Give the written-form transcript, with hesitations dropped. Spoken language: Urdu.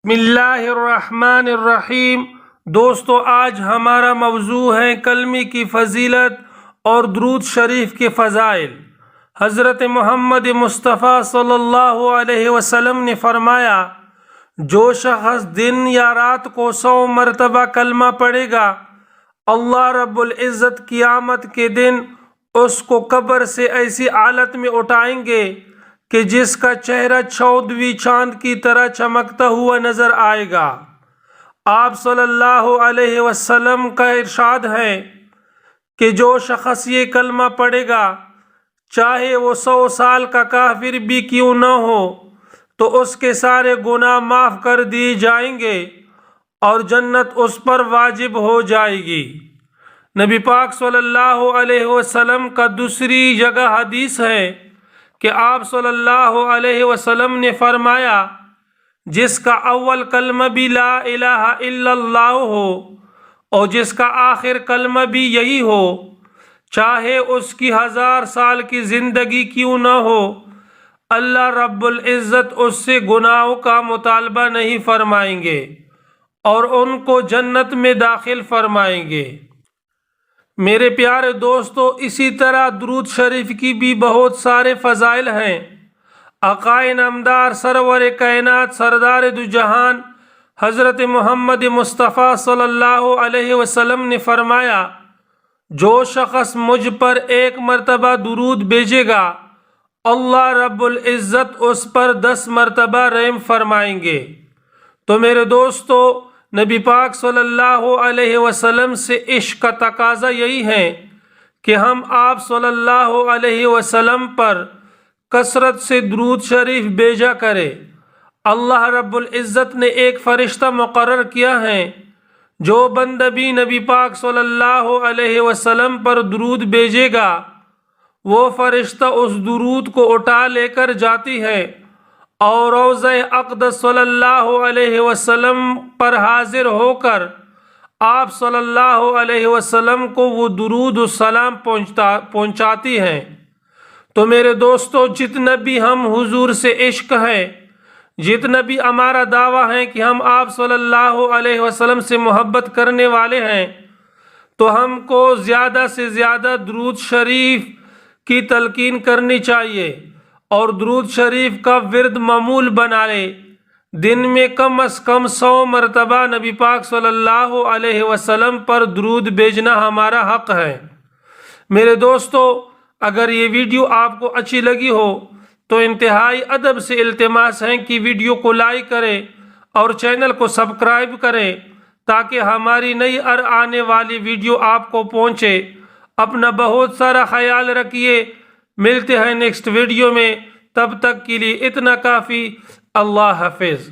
بسم اللہ الرحمن الرحیم۔ دوستو، آج ہمارا موضوع ہے کلمے کی فضیلت اور درود شریف کے فضائل۔ حضرت محمد مصطفیٰ صلی اللہ علیہ وسلم نے فرمایا، جو شخص دن یا رات کو 100 مرتبہ کلمہ پڑھے گا، اللہ رب العزت قیامت کے دن اس کو قبر سے ایسی حالت میں اٹھائیں گے کہ جس کا چہرہ 14ویں چاند کی طرح چمکتا ہوا نظر آئے گا۔ آپ صلی اللہ علیہ وسلم کا ارشاد ہے کہ جو شخص یہ کلمہ پڑھے گا، چاہے وہ 100 سال کا کافر بھی کیوں نہ ہو، تو اس کے سارے گناہ معاف کر دیے جائیں گے اور جنت اس پر واجب ہو جائے گی۔ نبی پاک صلی اللہ علیہ وسلم کا دوسری جگہ حدیث ہے کہ آپ صلی اللہ علیہ وسلم نے فرمایا، جس کا اول کلمہ بھی لا الہ الا اللہ ہو اور جس کا آخر کلمہ بھی یہی ہو، چاہے اس کی 1000 سال کی زندگی کیوں نہ ہو، اللہ رب العزت اس سے گناہوں کا مطالبہ نہیں فرمائیں گے اور ان کو جنت میں داخل فرمائیں گے۔ میرے پیارے دوستو، اسی طرح درود شریف کی بھی بہت سارے فضائل ہیں۔ آقا نامدار سرور کائنات سردار دو جہان حضرت محمد مصطفیٰ صلی اللہ علیہ وسلم نے فرمایا، جو شخص مجھ پر 1 مرتبہ درود بھیجے گا، اللہ رب العزت اس پر 10 مرتبہ رحم فرمائیں گے۔ تو میرے دوستو، نبی پاک صلی اللہ علیہ وسلم سے عشق کا تقاضا یہی ہے کہ ہم آپ صلی اللہ علیہ وسلم پر کثرت سے درود شریف بھیجا کرے۔ اللہ رب العزت نے ایک فرشتہ مقرر کیا ہے، جو بندہ بھی نبی پاک صلی اللہ علیہ وسلم پر درود بھیجے گا، وہ فرشتہ اس درود کو اٹھا لے کر جاتی ہے اور روضہ اقدس صلی اللہ علیہ وسلم پر حاضر ہو کر آپ صلی اللہ علیہ وسلم کو وہ درود و سلام پہنچاتی ہیں۔ تو میرے دوستو، جتنا بھی ہم حضور سے عشق ہے، جتنا بھی ہمارا دعویٰ ہے کہ ہم آپ صلی اللہ علیہ وسلم سے محبت کرنے والے ہیں، تو ہم کو زیادہ سے زیادہ درود شریف کی تلقین کرنی چاہیے اور درود شریف کا ورد معمول بنا لے۔ دن میں کم از کم 100 مرتبہ نبی پاک صلی اللہ علیہ وسلم پر درود بھیجنا ہمارا حق ہے۔ میرے دوستو، اگر یہ ویڈیو آپ کو اچھی لگی ہو تو انتہائی ادب سے التماس ہے کہ ویڈیو کو لائک کریں اور چینل کو سبسکرائب کریں تاکہ ہماری نئی آنے والی ویڈیو آپ کو پہنچے۔ اپنا بہت سارا خیال رکھیے، ملتے ہیں نیکسٹ ویڈیو میں، تب تک کے لیے اتنا کافی۔ اللہ حافظ۔